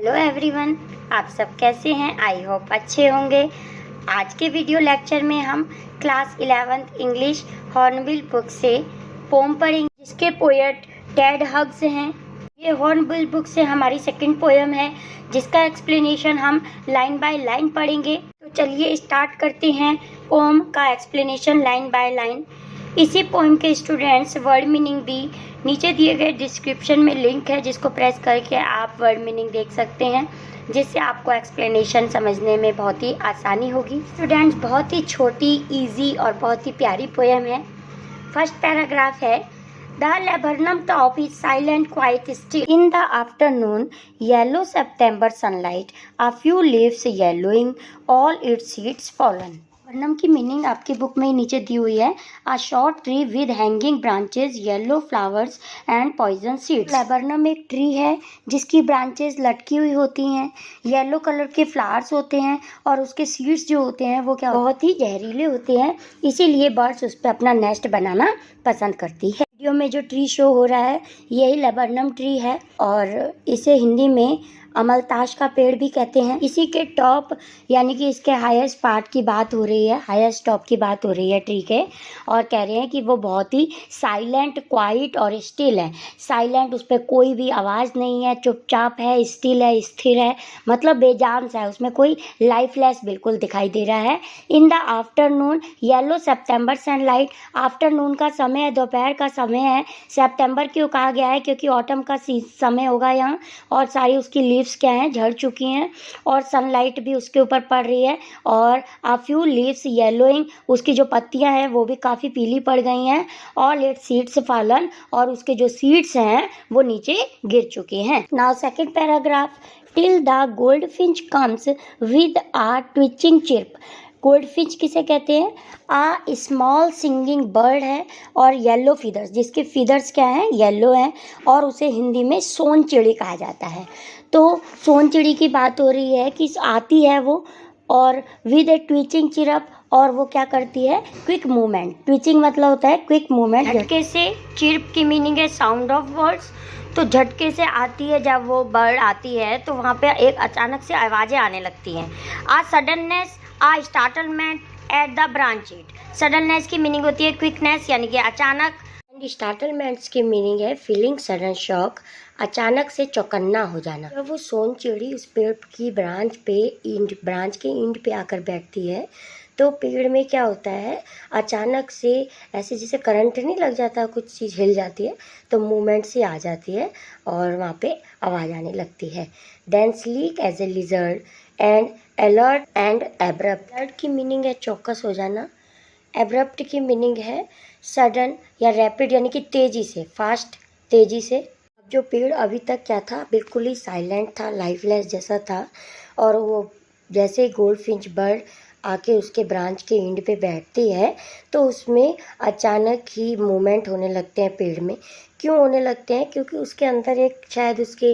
Hello everyone, आप सब कैसे हैं? आई होप अच्छे होंगे। आज के वीडियो लेक्चर में हम class 11th English hornbill book से पोम पढ़ेंगे, जिसके पोएट टेड हग्स हैं। ये हॉर्नबिल बुक से हमारी सेकंड पोएम है, जिसका एक्सप्लेनेशन हम लाइन बाय लाइन पढ़ेंगे। तो चलिए स्टार्ट करते हैं पोम का एक्सप्लेनेशन लाइन बाय लाइन। इसी पोएम के स्टूडेंट्स वर्ड मीनिंग भी नीचे दिए गए डिस्क्रिप्शन में लिंक है, जिसको प्रेस करके आप वर्ड मीनिंग देख सकते हैं, जिससे आपको एक्सप्लेनेशन समझने में बहुत ही आसानी होगी। स्टूडेंट्स, बहुत ही छोटी, इजी और बहुत ही प्यारी पोएम है। फर्स्ट पैराग्राफ है, the laburnum top is silent quite still in the afternoon yellow September sunlight a few leaves yellowing all its seeds fallen। Laburnum की मीनिंग आपकी बुक में नीचे दी हुई है। A short tree with hanging branches, yellow flowers and poison seeds. Laburnum एक tree है जिसकी ब्रांचेस लटकी हुई होती हैं, येलो कलर के फ्लावर्स होते हैं और उसके सीड्स जो होते हैं वो क्या बहुत ही जहरीले होते हैं, इसीलिए बर्ड्स उस पर अपना नेस्ट बनाना पसंद करती है। वीडियो में जो ट्री शो हो रहा है यही लेबरनम ट्री है और इसे हिंदी में अमलताश का पेड़ भी कहते हैं। इसी के टॉप यानी कि इसके हाईएस्ट पार्ट की बात हो रही है, हाईएस्ट टॉप की बात हो रही है ट्री के, और कह रहे हैं कि वो बहुत ही साइलेंट, क्वाइट और स्टिल है। साइलेंट, उस पर कोई भी आवाज़ नहीं है, चुपचाप है, स्टिल है, स्थिर है, मतलब बेजान सा है, उसमें कोई लाइफलेस बिल्कुल दिखाई दे रहा है। इन the afternoon yellow September sunlight, afternoon का समय है, दोपहर का समय है। सेप्टेम्बर क्यों कहा गया है? क्योंकि ऑटम का समय होगा यहाँ, और सारी उसकी लीव्स क्या हैं, झड़ चुकी हैं, और सनलाइट भी उसके ऊपर पड़ रही है। और आ फ्यू लीव्स येलोइंग, उसकी जो पत्तियां हैं वो भी काफ़ी पीली पड़ गई हैं। ऑल इट्स सीड्स फॉलन, और उसके जो सीड्स हैं वो नीचे गिर चुके हैं। Now second paragraph, till the goldfinch comes with a twitching chirp. Goldfinch किसे कहते हैं? आ स्मॉल सिंगिंग बर्ड है और येलो फीदर्स, जिसके फीदर्स क्या हैं, येलो हैं, और उसे हिंदी में सोन चिड़ी कहा जाता है। तो सोन चिड़ी की बात हो रही है कि आती है वो, और विद ए ट्विचिंग चिरप, और वो क्या करती है, क्विक मूवमेंट। ट्विचिंग मतलब होता है क्विक मूवमेंट। झटके से, चिर्प की मीनिंग है साउंड ऑफ वर्ड्स, तो झटके से आती है, जब वो बर्ड आती है तो वहाँ पे एक अचानक से आवाज़ें आने लगती हैं। A suddenness, a startlement at the branch end. Suddenness की मीनिंग होती है क्विकनेस, यानी कि अचानक, एंड स्टार्टलमेंट्स की मीनिंग है फीलिंग सडन शॉक, अचानक से चौकन्ना हो जाना। जब वो सोन चिड़ी उस पेड़ की ब्रांच के एंड पे आकर बैठती है तो पेड़ में क्या होता है, अचानक से ऐसे जैसे करंट नहीं लग जाता, कुछ चीज़ हिल जाती है तो मूवमेंट सी आ जाती है और वहाँ पे आवाज़ आने लगती है। Then sleek as a lizard and alert and abrupt. Alert की मीनिंग है चौकस हो जाना, एब्रप्ट की मीनिंग है सडन या रैपिड, यानी कि तेज़ी से, फास्ट, तेज़ी से। जो पेड़ अभी तक क्या था, बिल्कुल ही साइलेंट था, लाइफलेस जैसा था, और वो जैसे ही गोल्डफिंच बर्ड आके उसके ब्रांच के एंड पे बैठती है तो उसमें अचानक ही मूवमेंट होने लगते हैं पेड़ में। क्यों होने लगते हैं? क्योंकि उसके अंदर एक शायद उसके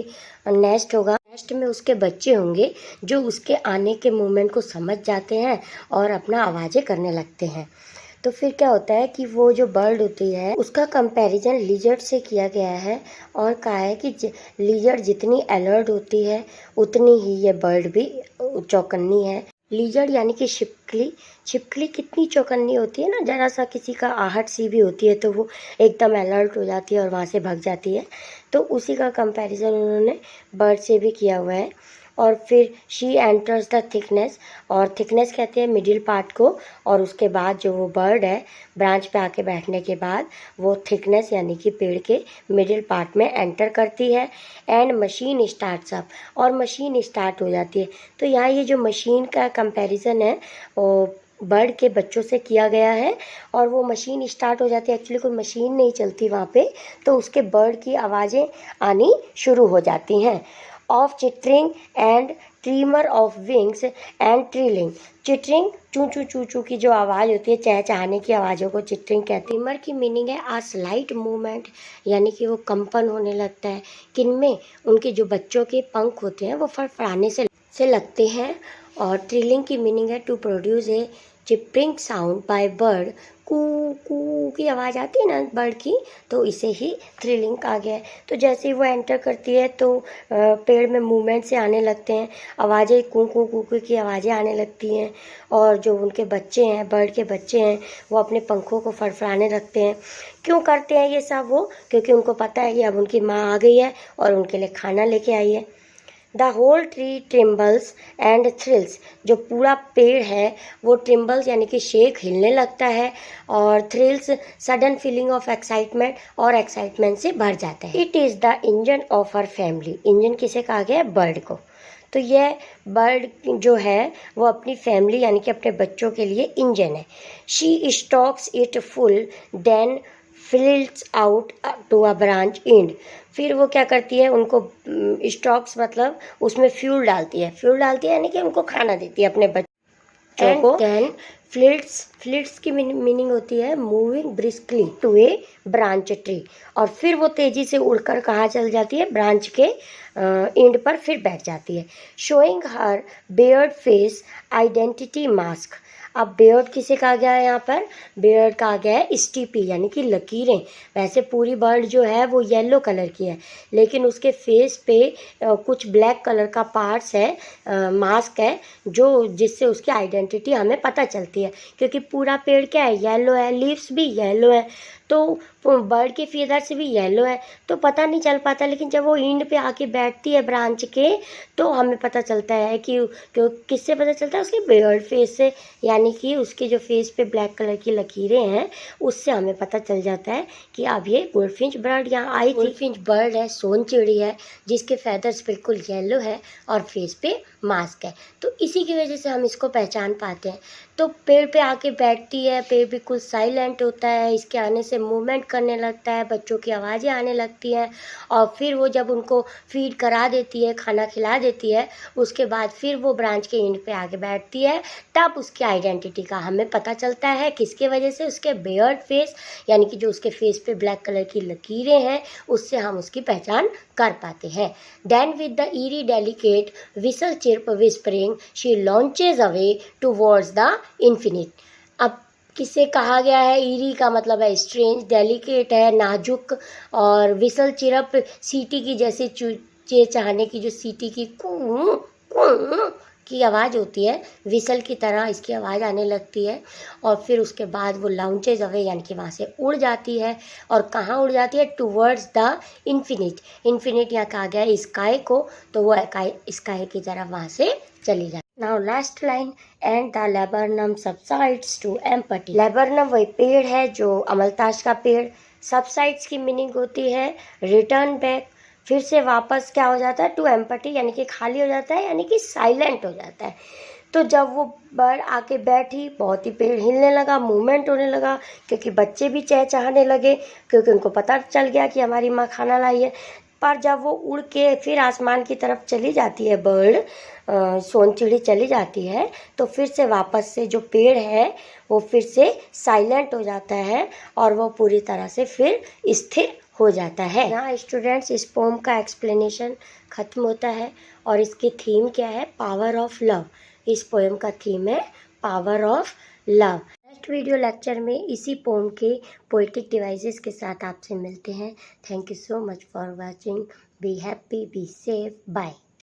नेस्ट होगा, नेस्ट में उसके बच्चे होंगे जो उसके आने के मूवमेंट को समझ जाते हैं और अपना आवाज़ें करने लगते हैं। तो फिर क्या होता है कि वो जो बर्ड होती है उसका कंपैरिजन लिजर्ड से किया गया है, और कहा है कि लिजर्ड जितनी अलर्ट होती है उतनी ही ये बर्ड भी चौकन्नी है। लिजर्ड यानी कि छिपकली, छिपकली कितनी चौकन्नी होती है ना, जरा सा किसी का आहट सी भी होती है तो वो एकदम अलर्ट हो जाती है और वहाँ से भाग जाती है। तो उसी का कंपैरिजन उन्होंने बर्ड से भी किया हुआ है। और फिर शी एंटर्स द थिकनेस, और थिकनेस कहते हैं मिडिल पार्ट को, और उसके बाद जो वो बर्ड है ब्रांच पे आके बैठने के बाद वो थिकनेस यानी कि पेड़ के मिडिल पार्ट में एंटर करती है। एंड मशीन स्टार्ट्स अप, और मशीन स्टार्ट हो जाती है। तो यहाँ ये जो मशीन का कंपैरिजन है वो बर्ड के बच्चों से किया गया है, और वो मशीन स्टार्ट हो जाती है। एक्चुअली कोई मशीन नहीं चलती वहाँ पे, तो उसके बर्ड की आवाज़ें आनी शुरू हो जाती हैं। Of chittering and trimmer of wings and trilling. Chittering, चू चू चू चू की जो आवाज़ होती है, चहचहाने की आवाज़ों को चिटरिंग कहते हैं। ट्रीमर की मीनिंग है आ स्लाइट मूवमेंट, यानी कि वो कंपन होने लगता है। किनमें? उनके जो बच्चों के पंख होते हैं वो फड़फड़ाने से लगते हैं। और ट्रिलिंग की मीनिंग है to produce a chirping sound by bird कू कू की आवाज़ आती है ना बर्ड की, तो इसे ही थ्रिलिंग आ गया है। तो जैसे ही वो एंटर करती है तो पेड़ में मूवमेंट से आने लगते हैं, आवाज़ें कू कू कू कू की आवाज़ें आने लगती हैं। और जो उनके बच्चे हैं, बर्ड के बच्चे हैं, वो अपने पंखों को फड़फड़ाने लगते हैं। क्यों करते हैं ये सब वो? क्योंकि उनको पता है कि अब उनकी माँ आ गई है और उनके लिए खाना लेके आई है। The whole tree trembles and thrills, जो पूरा पेड़ है वो ट्रिम्बल्स यानी कि शेक हिलने लगता है, और thrills sudden feeling of excitement, और एक्साइटमेंट से भर जाता है। It is the engine of our family. Engine किसे कहा गया है? बर्ड को। तो यह बर्ड जो है वो अपनी फैमिली यानी कि अपने बच्चों के लिए इंजन है। She stokes it full then flits out to a branch end. फिर वो क्या करती है, उनको स्टॉक्स मतलब उसमें फ्यूल डालती है यानी कि उनको खाना देती है अपने बच्चों को। देन फ्लिट्स की मीनिंग होती है moving briskly to a branch tree, और फिर वो तेजी से उड़कर कहाँ चल जाती है? ब्रांच के एंड पर फिर बैठ जाती है। शोइंग हर बेयर्ड फेस आइडेंटिटी मास्क। अब बेयर्ड किसे कहा गया है यहाँ पर? बेयर्ड कहा गया है स्टीपी यानी कि लकीरें। वैसे पूरी बर्ड जो है वो येलो कलर की है, लेकिन उसके फेस पे कुछ ब्लैक कलर का पार्ट्स है, मास्क है, जो जिससे उसकी आइडेंटिटी हमें पता चलती है। क्योंकि पूरा पेड़ क्या है? येलो है, लीव्स भी येलो है, तो बर्ड के फीदर से भी येलो है, तो पता नहीं चल पाता। लेकिन जब वो एंड पे आके बैठती है ब्रांच के, तो हमें पता चलता है कि किससे पता चलता है? उसके बेयर्ड फेस से, यानी कि उसके जो फेस पे ब्लैक कलर की लकीरें हैं उससे हमें पता चल जाता है कि अब ये गोल्डफिंच बर्ड यहाँ आई थी। गोल्डफिंच बर्ड है, सोन चिड़ी है, जिसके फैदर्स बिल्कुल येलो है और फेस पे मास्क है, तो इसी की वजह से हम इसको पहचान पाते हैं। तो पेड़ पे आके बैठती है, पेड़ बिल्कुल साइलेंट होता है, इसके आने से मूवमेंट करने लगता है, बच्चों की आवाज़ें आने लगती हैं, और फिर वो जब उनको फीड करा देती है, खाना खिला देती है, उसके बाद फिर वो ब्रांच के एंड पे आके बैठती है। तब उसकी आइडेंटिटी का हमें पता चलता है, किसके वजह से? उसके बेयर्ड फेस यानी कि जो उसके फेस पे ब्लैक कलर की लकीरें हैं, उससे हम उसकी पहचान कर पाते हैं। Then with the eerie delicate whistle chirp whispering she launches away towards the infinite. अब किसे कहा गया है? ईरी का मतलब है स्ट्रेंज, डेलिकेट है नाजुक, और विसल चिरप सीटी की जैसे चहचहाने की जो सीटी की कू कू की आवाज़ होती है, विसल की तरह इसकी आवाज़ आने लगती है। और फिर उसके बाद वो लाउंचेज अवे यानी कि वहाँ से उड़ जाती है, और कहाँ उड़ जाती है? Towards the infinite. इन्फिनिट यहाँ कहा गया है स्काई को, तो वो स्काई की तरफ वहाँ से चली जाती है। Now last line, and the laburnum subsides to empty. Laburnum वही पेड़ है जो अमलतास का पेड़। सबसाइड्स की मीनिंग होती है रिटर्न बैक, फिर से वापस क्या हो जाता है? टू एम्पटी यानी कि खाली हो जाता है, यानी कि साइलेंट हो जाता है। तो जब वो बर्ड आके बैठी, बहुत ही पेड़ हिलने लगा, मूवमेंट होने लगा, क्योंकि बच्चे भी चहचहाने लगे, क्योंकि उनको पता चल गया कि हमारी माँ खाना लाई है। पर जब वो उड़ के फिर आसमान की तरफ चली जाती है बर्ड, सोनचिड़ी चली जाती है, तो फिर से वापस से जो पेड़ है वो फिर से साइलेंट हो जाता है, और वो पूरी तरह से फिर स्थिर हो जाता है। यहाँ स्टूडेंट्स इस पोम का एक्सप्लेनेशन ख़त्म होता है, और इसकी थीम क्या है? Power of love. इस पोएम का थीम है power of love. Next video lecture में इसी पोम के पोएटिक डिवाइसेस के साथ आपसे मिलते हैं। Thank you so much for watching. Be happy, be safe, bye.